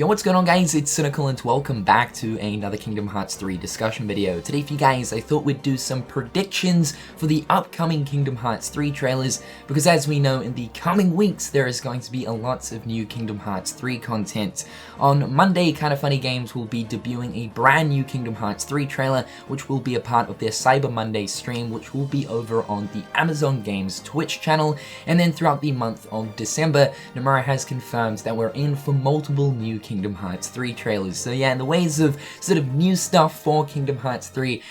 Yo, what's going on guys, it's Cynical and welcome back to another Kingdom Hearts 3 discussion video. Today for you guys, I thought we'd do some predictions for the upcoming Kingdom Hearts 3 trailers, because as we know, in the coming weeks there is going to be a lots of new Kingdom Hearts 3 content. On Monday, Kinda Funny Games will be debuting a brand new Kingdom Hearts 3 trailer, which will be a part of their Cyber Monday stream, which will be over on the Amazon Games Twitch channel. And then throughout the month of December, Nomura has confirmed that we're in for multiple new Kingdom Hearts 3 trailers. So yeah, in the ways of sort of new stuff for Kingdom Hearts 3,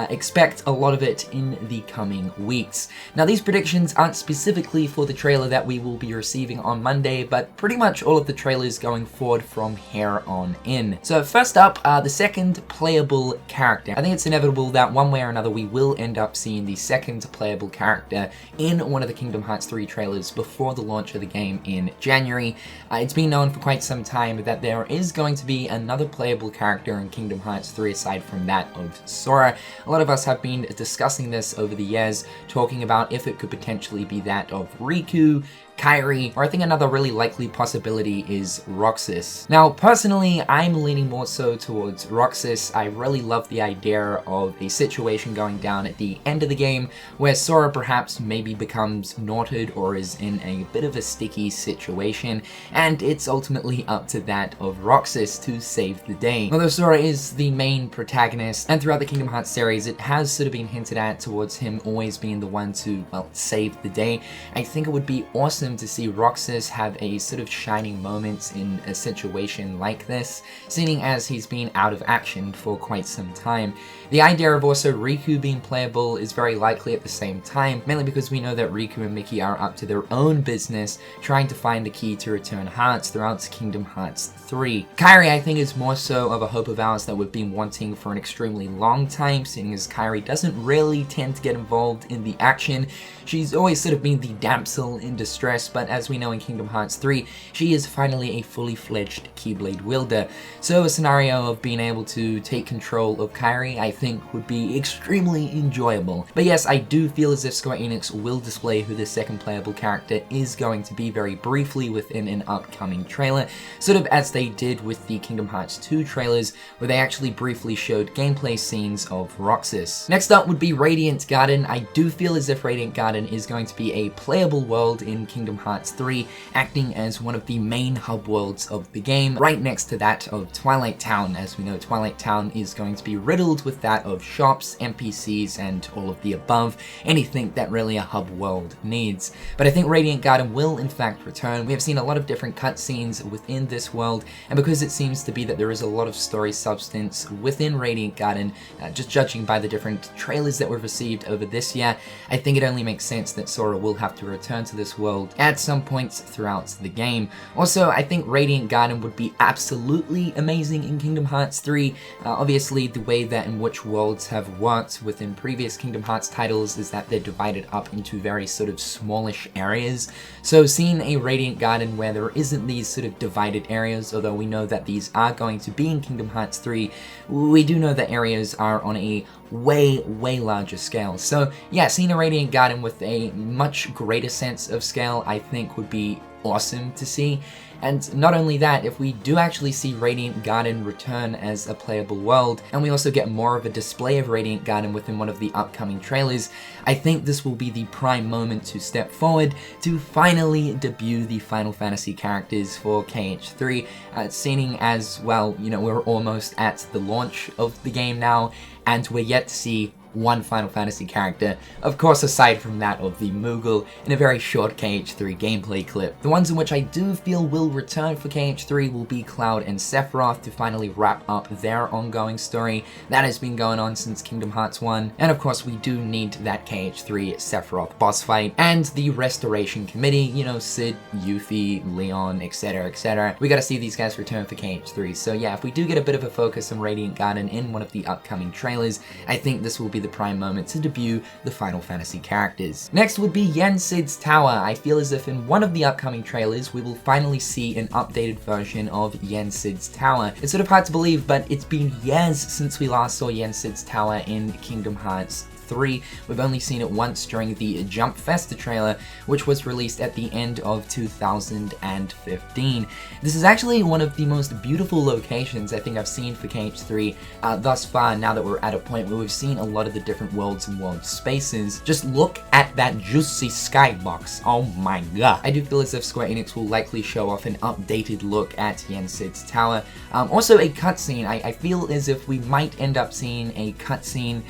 expect a lot of it in the coming weeks. Now these predictions aren't specifically for the trailer that we will be receiving on Monday, but pretty much all of the trailers going forward from here on in. So first up, the second playable character. I think it's inevitable that one way or another we will end up seeing the second playable character in one of the Kingdom Hearts 3 trailers before the launch of the game in January. It's been known for quite some time that there is going to be another playable character in Kingdom Hearts 3 aside from that of Sora. A lot of us have been discussing this over the years, talking about if it could potentially be that of Riku, Kairi, or I think another really likely possibility is Roxas. Now, personally, I'm leaning more so towards Roxas. I really love the idea of a situation going down at the end of the game where Sora perhaps maybe becomes naughted or is in a bit of a sticky situation, and it's ultimately up to that of Roxas to save the day. Although Sora is the main protagonist, and throughout the Kingdom Hearts series, it has sort of been hinted at towards him always being the one to, well, save the day. I think it would be awesome to see Roxas have a sort of shining moment in a situation like this, seeing as he's been out of action for quite some time. The idea of also Riku being playable is very likely at the same time, mainly because we know that Riku and Mickey are up to their own business, trying to find the key to return hearts throughout Kingdom Hearts 3. Kairi, I think, is more so of a hope of ours that we've been wanting for an extremely long time, seeing as Kairi doesn't really tend to get involved in the action. She's always sort of been the damsel in distress, but as we know in Kingdom Hearts 3, she is finally a fully fledged Keyblade wielder. So a scenario of being able to take control of Kairi, I think, would be extremely enjoyable. But yes, I do feel as if Square Enix will display who the second playable character is going to be very briefly within an upcoming trailer, sort of as they did with the Kingdom Hearts 2 trailers, where they actually briefly showed gameplay scenes of Roxas. Next up would be Radiant Garden. I do feel as if Radiant Garden is going to be a playable world in Kingdom Hearts 3, acting as one of the main hub worlds of the game, right next to that of Twilight Town. As we know, Twilight Town is going to be riddled with that of shops, NPCs, and all of the above, anything that really a hub world needs. But I think Radiant Garden will in fact return. We have seen a lot of different cutscenes within this world, and because it seems to be that there is a lot of story substance within Radiant Garden, just judging by the different trailers that we've received over this year, I think it only makes sense that Sora will have to return to this world at some points throughout the game. Also, I think Radiant Garden would be absolutely amazing in Kingdom Hearts 3. Obviously, the way that in which worlds have worked within previous Kingdom Hearts titles is that they're divided up into very sort of smallish areas. So seeing a Radiant Garden where there isn't these sort of divided areas, although we know that these are going to be in Kingdom Hearts 3, we do know that areas are on a way larger scale. So yeah, seeing a Radiant Garden with a much greater sense of scale, I think would be awesome to see. And not only that, if we do actually see Radiant Garden return as a playable world, and we also get more of a display of Radiant Garden within one of the upcoming trailers, I think this will be the prime moment to step forward to finally debut the Final Fantasy characters for KH3, seeing as, well, you know, we're almost at the launch of the game now, and we're yet to see one Final Fantasy character, of course aside from that of the Moogle in a very short KH3 gameplay clip. The ones in which I do feel will return for KH3 will be Cloud and Sephiroth to finally wrap up their ongoing story that has been going on since Kingdom Hearts 1, and of course we do need that KH3 Sephiroth boss fight, and the Restoration Committee, you know, Sid, Yuffie, Leon, etc, etc. We gotta see these guys return for KH3, so yeah, if we do get a bit of a focus on Radiant Garden in one of the upcoming trailers, I think this will be the prime moment to debut the Final Fantasy characters. Next would be Yensids Tower. I feel as if in one of the upcoming trailers we will finally see an updated version of Yensids Tower. It's sort of hard to believe, but it's been years since we last saw Yensids Tower in Kingdom Hearts 3. We've only seen it once during the Jump Festa trailer, which was released at the end of 2015. This is actually one of the most beautiful locations I think I've seen for KH3 thus far, now that we're at a point where we've seen a lot of the different worlds and world spaces. Just look at that juicy skybox. Oh my god. I do feel as if Square Enix will likely show off an updated look at Yensids Tower. Also a cutscene. I feel as if we might end up seeing a cutscene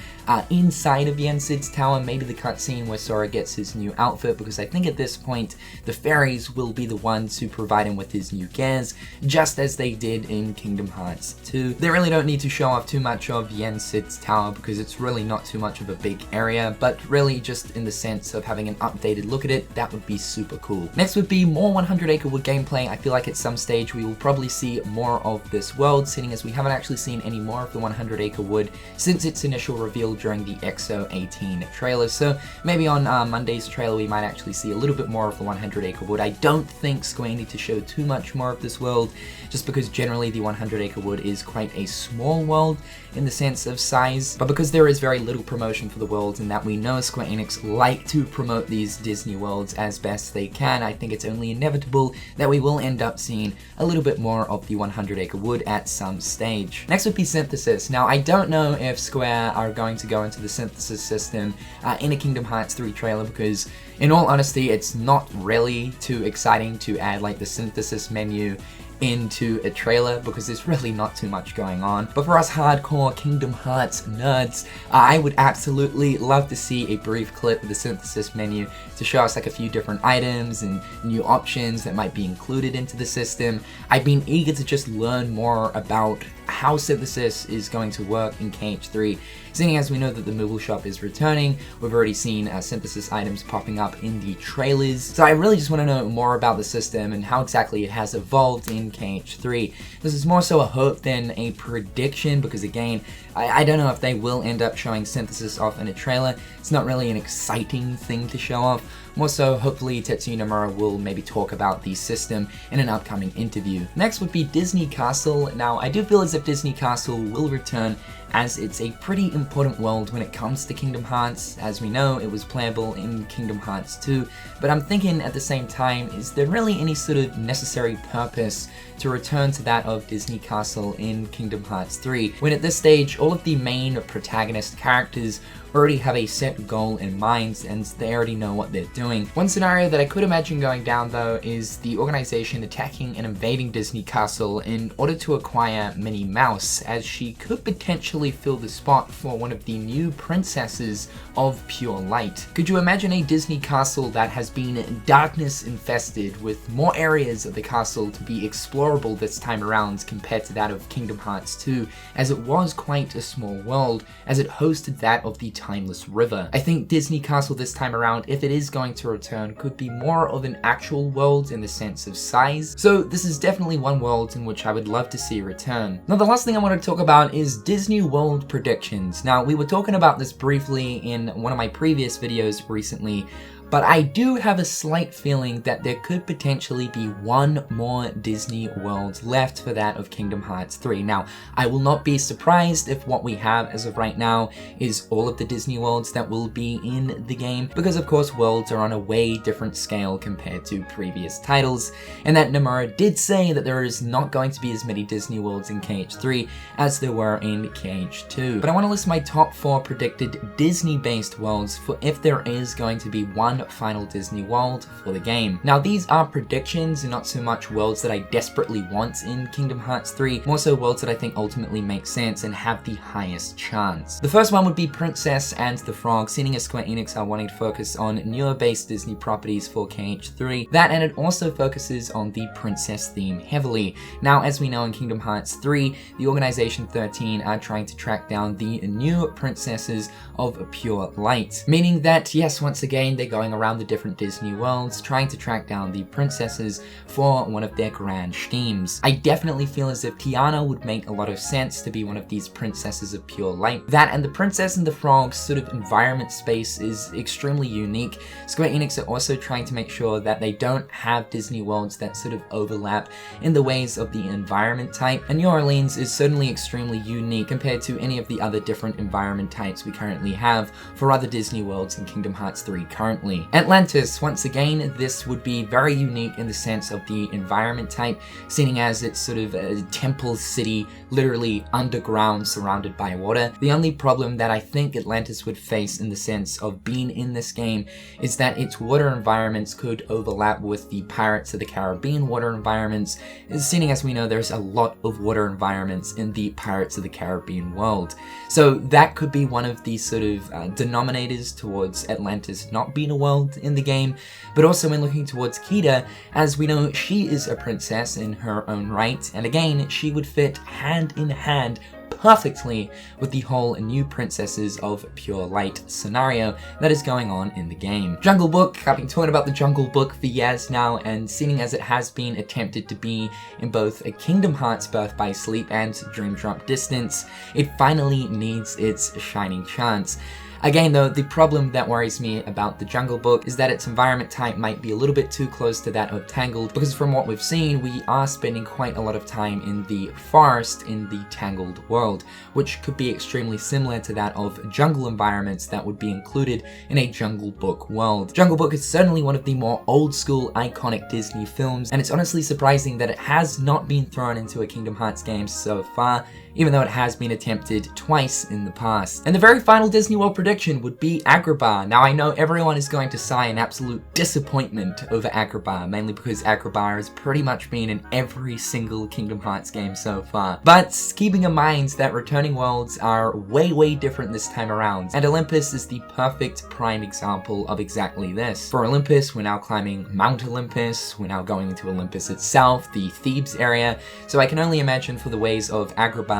inside of Yensids Tower, maybe the cutscene where Sora gets his new outfit, because I think at this point the fairies will be the ones who provide him with his new gears, just as they did in Kingdom Hearts 2. They really don't need to show off too much of Yensids Tower because it's really not too much of a big area, but really just in the sense of having an updated look at it, that would be super cool. Next would be more 100 Acre Wood gameplay. I feel like at some stage we will probably see more of this world, seeing as we haven't actually seen any more of the 100 Acre Wood since its initial reveal during the XO18 trailer. So maybe on Monday's trailer we might actually see a little bit more of the 100 Acre Wood. I don't think Square need to show too much more of this world, just because generally the 100 Acre Wood is quite a small world in the sense of size, but because there is very little promotion for the world and that we know Square Enix like to promote these Disney worlds as best they can, I think it's only inevitable that we will end up seeing a little bit more of the 100 Acre Wood at some stage. Next would be Synthesis. Now I don't know if Square are going to go into the Synthesis system in a Kingdom Hearts 3 trailer, because in all honesty it's not really too exciting to add like the Synthesis menu into a trailer because there's really not too much going on. But for us hardcore Kingdom Hearts nerds, I would absolutely love to see a brief clip of the Synthesis menu to show us like a few different items and new options that might be included into the system. I've been eager to just learn more about how Synthesis is going to work in KH3, seeing as we know that the mobile shop is returning. We've already seen Synthesis items popping up in the trailers, so I really just want to know more about the system and how exactly it has evolved in KH3. This is more so a hope than a prediction, because again, I don't know if they will end up showing Synthesis off in a trailer. It's not really an exciting thing to show off. More so, hopefully Tetsuya Nomura will maybe talk about the system in an upcoming interview. Next would be Disney Castle. Now, I do feel as if Disney Castle will return, as it's a pretty important world when it comes to Kingdom Hearts. As we know, it was playable in Kingdom Hearts 2, but I'm thinking at the same time, is there really any sort of necessary purpose to return to that of Disney Castle in Kingdom Hearts 3, when at this stage all of the main protagonist characters already have a set goal in mind and they already know what they're doing. One scenario that I could imagine going down though is the organization attacking and invading Disney Castle in order to acquire Minnie Mouse, as she could potentially fill the spot for one of the new princesses of Pure Light. Could you imagine a Disney Castle that has been darkness infested, with more areas of the castle to be explorable this time around compared to that of Kingdom Hearts 2, as it was quite a small world, as it hosted that of the Timeless River. I think Disney Castle this time around, if it is going to return, could be more of an actual world in the sense of size. So this is definitely one world in which I would love to see return. Now the last thing I want to talk about is Disney World predictions. Now we were talking about this briefly in one of my previous videos recently, but I do have a slight feeling that there could potentially be one more Disney World left for that of Kingdom Hearts 3. Now, I will not be surprised if what we have as of right now is all of the Disney Worlds that will be in the game, because of course worlds are on a way different scale compared to previous titles, and that Nomura did say that there is not going to be as many Disney Worlds in KH3 as there were in KH2. But I want to list my top 4 predicted Disney-based worlds for if there is going to be one final Disney world for the game. Now these are predictions and not so much worlds that I desperately want in Kingdom Hearts 3, more so worlds that I think ultimately make sense and have the highest chance. The first one would be Princess and the Frog, seeing as Square Enix are wanting to focus on newer based Disney properties for KH3. That, and it also focuses on the princess theme heavily. Now as we know in Kingdom Hearts 3, the Organization 13 are trying to track down the new princesses of Pure Light, meaning that yes, once again they're going going around the different Disney worlds, trying to track down the princesses for one of their grand schemes. I definitely feel as if Tiana would make a lot of sense to be one of these princesses of pure light. That and the Princess and the Frog sort of environment space is extremely unique. Square Enix are also trying to make sure that they don't have Disney worlds that sort of overlap in the ways of the environment type, and New Orleans is certainly extremely unique compared to any of the other different environment types we currently have for other Disney worlds in Kingdom Hearts 3 currently. Atlantis, once again, this would be very unique in the sense of the environment type, seeing as it's sort of a temple city, literally underground, surrounded by water. The only problem that I think Atlantis would face in the sense of being in this game is that its water environments could overlap with the Pirates of the Caribbean water environments, seeing as we know there's a lot of water environments in the Pirates of the Caribbean world. So that could be one of the sort of denominators towards Atlantis not being a world in the game, but also when looking towards Kida, as we know she is a princess in her own right, and again she would fit hand in hand perfectly with the whole new princesses of pure light scenario that is going on in the game. Jungle Book, I've been talking about the Jungle Book for years now, and seeing as it has been attempted to be in both a Kingdom Hearts Birth by Sleep and Dream Drop Distance, it finally needs its shining chance. Again though, the problem that worries me about the Jungle Book is that its environment type might be a little bit too close to that of Tangled, because from what we've seen, we are spending quite a lot of time in the forest in the Tangled world, which could be extremely similar to that of jungle environments that would be included in a Jungle Book world. Jungle Book is certainly one of the more old school iconic Disney films, and it's honestly surprising that it has not been thrown into a Kingdom Hearts game so far, even though it has been attempted twice in the past. And the very final Disney World prediction would be Agrabah. Now I know everyone is going to sigh in absolute disappointment over Agrabah, mainly because Agrabah has pretty much been in every single Kingdom Hearts game so far. But keeping in mind that returning worlds are way different this time around, and Olympus is the perfect prime example of exactly this. For Olympus, we're now climbing Mount Olympus, we're now going into Olympus itself, the Thebes area, so I can only imagine for the ways of Agrabah,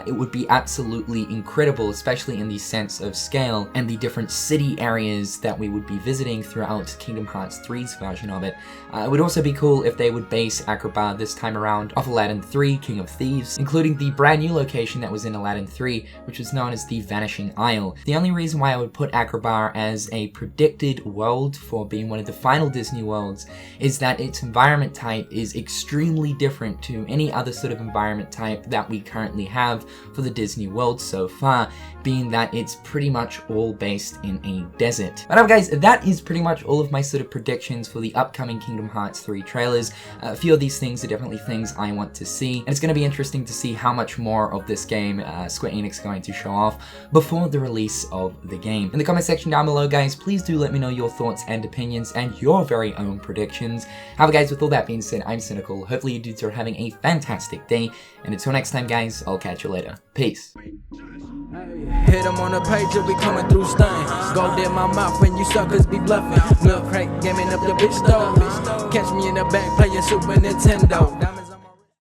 it would be absolutely incredible, especially in the sense of scale and the different city areas that we would be visiting throughout Kingdom Hearts 3's version of it. It would also be cool if they would base Agrabah this time around off Aladdin 3, King of Thieves, including the brand new location that was in Aladdin 3, which was known as the Vanishing Isle. The only reason why I would put Agrabah as a predicted world for being one of the final Disney worlds is that its environment type is extremely different to any other sort of environment type that we currently have for the Disney world so far, being that it's pretty much all based in a desert. But guys, that is pretty much all of my sort of predictions for the upcoming Kingdom Hearts 3 trailers. A few of these things are definitely things I want to see, and it's going to be interesting to see how much more of this game Square Enix is going to show off before the release of the game. In the comment section down below, guys, please do let me know your thoughts and opinions and your very own predictions. However, guys, with all that being said, I'm Cynical. Hopefully you dudes are having a fantastic day, and until next time, guys, I'll catch you later. Peace. Hit them on the page, you'll be coming through stunning. Gold in my mouth when you suckers be bluffing. Milk crank, gaming up your bitch though. Catch me in the back playing Super Nintendo.